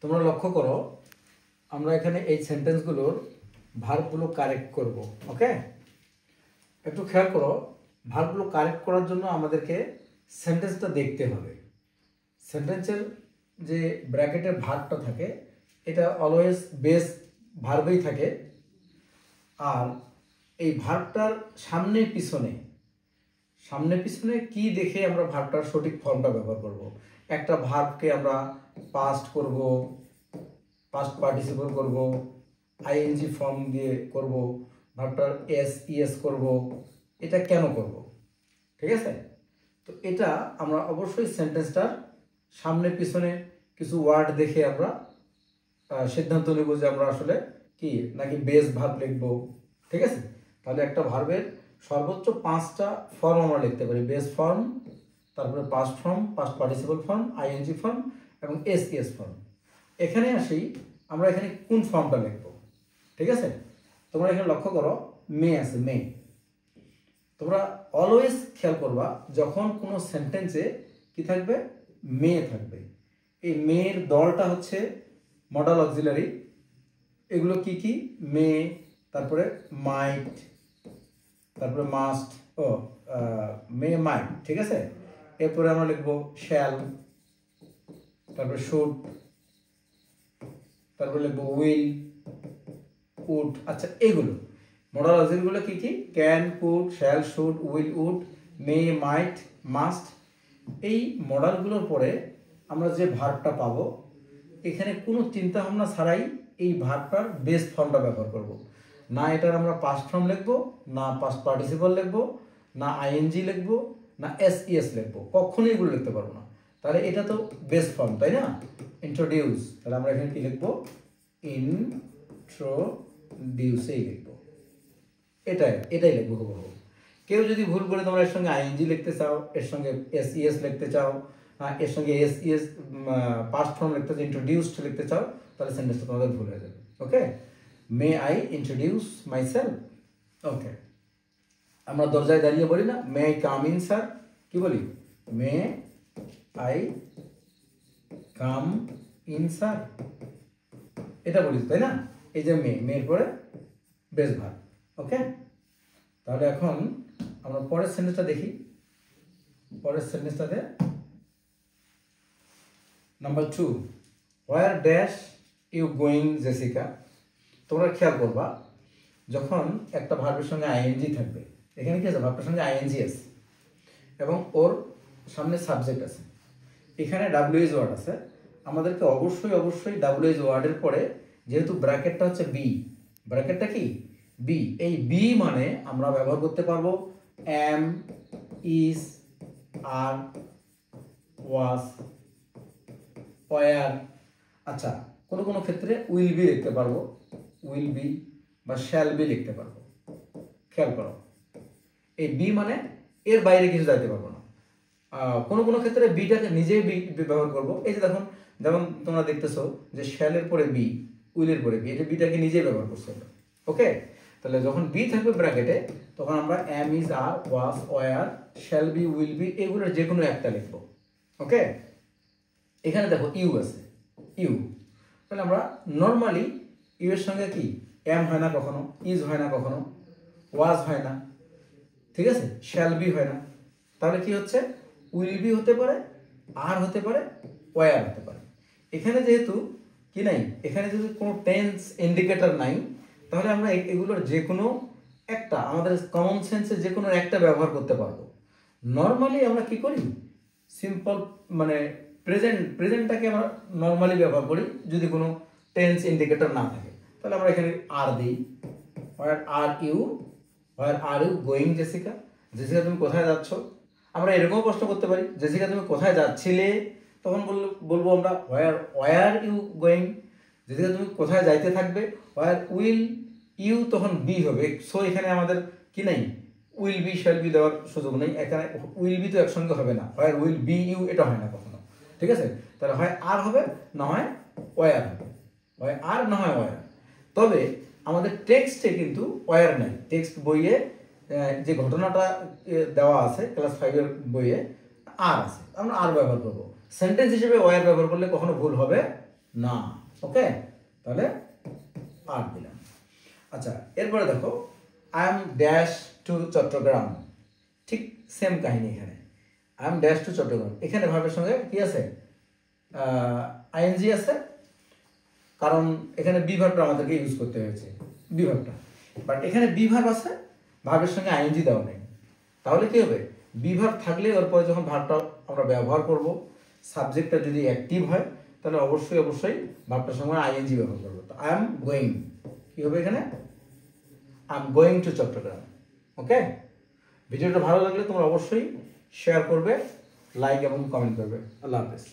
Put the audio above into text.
তোমরা লক্ষ্য করো আমরা এখানে এই সেন্টেন্সগুলোর ভার্বগুলো কারেক্ট করব। ওকে, একটু খেয়াল করো, ভার্বগুলো কারেক্ট করার জন্য আমাদেরকে সেন্টেন্সটা দেখতে হবে। সেন্টেন্সের যে ব্র্যাকেটের ভার্বটা থাকে এটা অলওয়েজ বেস ভার্বেই থাকে, আর এই ভার্বটার সামনে পিছনে কি দেখে আমরা ভার্বটার সঠিক ফর্মটা ব্যবহার করব। একটা ভার্বকে আমরা পাস্ট করব, পাস্ট পার্টিসিপল করব, আইএনজি ফর্ম দিয়ে করব, ভার্বটার এস ইএস করব। এটা কেন করব? ঠিক আছে, তো এটা আমরা অবশ্যই সেন্টেন্সটার সামনে পিছনে কিছু ওয়ার্ড দেখে আমরা সিদ্ধান্ত নেব যে আমরা আসলে কি নাকি বেস ভার্ব লিখবো। ঠিক আছে, তাহলে একটা ভার্বের সর্বোচ্চ 5টা ফর্ম আমরা লিখতে পারি। বেস ফর্ম, তারপরে past form, past participle form, ING form এবং এস ইএস ফর্ম। এখানে আসি, আমরা এখানে কোন ফর্মটা লিখবো। ঠিক আছে, তোমরা এখানে লক্ষ্য করো মে আছে, মে। তোমরা অলওয়েজ খেয়াল করবা যখন কোনো সেন্টেন্সে কি থাকবে, মে থাকবে। এই মেয়ের দলটা হচ্ছে মডাল অক্সিলারি। এগুলো কি কি? মে, তারপরে মাইট, তারপরে মাস্ট, মে মাইট। ঠিক আছে, এরপরে আমরা লিখবো শ্যাল, তারপরে শুড, তারপরে লিখবো উইল, উড। আচ্ছা, এগুলো মডাল অক্সিলারিগুলো কি কি? Can, could, shall, should, will, would, may, might, must. এই মডালগুলোর পরে আমরা যে ভার্বটা পাবো, এখানে কোনো চিন্তা ভাবনা ছাড়াই এই ভার্বটার বেস ফর্মটা ব্যবহার করব। না এটার আমরা পাস্ট ফর্ম লিখবো, না পাস্ট পার্টিসিপল লিখবো, না আইএনজি লিখবো, না এস ইএস লিখবো, কখনোই এগুলো লিখতে পারবো না। তাহলে এটা তো বেস ফর্ম, তাই না? ইন্ট্রোডিউস, তাহলে আমরা এখানে কি লিখবো? ইন্ট্রোডিউসেই লিখবো। এটাই লিখবো হুবহু। কেউ যদি ভুল করে তোমরা এর সঙ্গে আইএনজি লিখতে চাও, এর সঙ্গে এস ইএস লিখতে চাও, এর সঙ্গে এস ইএস পাস্ট ফর্ম লিখতে চাও, ইন্ট্রোডিউসড লিখতে চাও, তাহলে সেন্টেন্সটা তোমাদের ভুল হয়ে যাবে। Okay, may I introduce myself. Okay, আমরা দরজায় দাঁড়িয়ে বলি না may I come in sir? কি বলি? May I come in sir, এটা বলি, তাই না? এই যে মেয়ের পরে বেস ভার্ব। ওকে, তাহলে এখন আমরা পরের সেন্টেন্সটা দেখি। পরের সেন্টেন্সটাতে number 2, where dash you going Jessica. তোমরা খেয়াল করবা যখন একটা ভার্বের সঙ্গে আইএনজি থাকবে, এখানে কি আছে? ভার্বের সঙ্গে আইএনজি আছে এবং ওর সামনে সাবজেক্ট আছে, এখানে ডাব্লিউএইচ ওয়ার্ড আছে। আমাদেরকে অবশ্যই ডাব্লিউএইচ ওয়ার্ডের পরে, যেহেতু ব্র্যাকেটটা হচ্ছে বি, ব্র্যাকেটটা কি? বি। এই বি মানে আমরা ব্যবহার করতে পারবো am, is, are, was, were. আচ্ছা, কোনো ক্ষেত্রে উইল বি লিখতে পারবো, উইল বি বা শ্যাল বি লিখতে পারবো। খেয়াল করো, এই বি মানে এর বাইরে কিছু যাইতে পারবো না। কোনো ক্ষেত্রে বিটাকে নিজেই বি ব্যবহার করবো। এই যে দেখুন, যেমন তোমরা দেখতেছো যে শ্যালের পরে বি, উইলের পরে বি, এটা বিটাকে নিজেই ব্যবহার করছে। ওকে, তাহলে যখন বি থাকবে ব্র্যাকেটে, তখন আমরা am, is, are, was, were, shall be, will be, এগুলোর যে কোনো একটা লিখবো। ওকে, এখানে দেখো ইউ আছে, ইউ। তাহলে আমরা নর্মালি ইউ এর সঙ্গে কি এম হয় না কখনো, ইজ হয় না কখনো, ওয়াজ হয় না, ঠিক আছে, শ্যাল বি হয় না। তাহলে কি হচ্ছে? উইল বি হতে পারে, আর হতে পারে, ওয়ার হতে পারে। এখানে যেহেতু কি নাই, এখানে যদি কোনো টেন্স ইন্ডিকেটর নাই, তাহলে আমরা এগুলোর যে কোনো একটা, আমাদের কমন সেন্সে যে কোনো একটা ব্যবহার করতে পারবো। নর্মালি আমরা কি করি? সিম্পল মানে প্রেজেন্টটাকে আমরা নর্মালি ব্যবহার করি যদি কোনো টেন্স ইন্ডিকেটর না থাকে। তাহলে আমরা এখানে আর দিই, where are you, where are you going Jessica. Jessica তুমি কোথায় যাচ্ছ? আমরা এরকমও প্রশ্ন করতে পারি, জেসিকা তুমি কোথায় যাচ্ছিলে? তখন বলবো আমরা হোয়ার ইউ গোয়িং। জেসিকা তুমি কোথায় যাইতে থাকবে? হোয়ার উইল ইউ, তখন বি হবে। সো এখানে আমাদের কি নাই, উইল বি শ্যাল বি দেওয়ার সুযোগ নেই। এখানে উইল বি তো একসঙ্গে হবে না, হোয়ার উইল বি ইউ এটা হয় না কখনো। ঠিক আছে, তাহলে হয় আর হবে, না হয় ওয়ার হবে, হয় আর না হয় ওয়ার। তবে আমাদের টেক্সটে কিন্তু ওয়ার নাই। টেক্সট বইয়ে যে ঘটনাটা দেওয়া আছে ক্লাস 5-এর বইয়ে আর আছে, আমরা আর ব্যবহার করবো। সেন্টেন্স হিসেবে ওয়ার ব্যবহার করলে কখনো ভুল হবে না। ওকে, তাহলে 8 দিলাম। আচ্ছা, এরপরে দেখো I am dash to Chittagong, ঠিক সেম কাহিনী এখানে। I am dash to Chittagong, এখানে ভার্বের সঙ্গে কি আছে? আইএনজি আছে, কারণ এখানে বি ভার্বটা আমাদেরকে ইউজ করতে হয়েছে, বি ভার্বটা। বাট এখানে বি ভার্ব আছে, ভার্বের সঙ্গে আইএনজি দেওয়া নেই। তাহলে কি হবে? বি ভার্ব থাকলে ওর পরে যখন ভার্বটা আমরা ব্যবহার করব, সাবজেক্টটা যদি অ্যাক্টিভ হয় তাহলে অবশ্যই ভার্বটার সঙ্গে আইএনজি ব্যবহার করবো। তো আই এম গোয়িং, কি হবে এখানে? I am going to Chattogram. Okay, ভিডিওটা ভালো লাগলে তোমরা অবশ্যই শেয়ার করবে, লাইক এবং কমেন্ট করবে। আল্লাহ হাফেজ।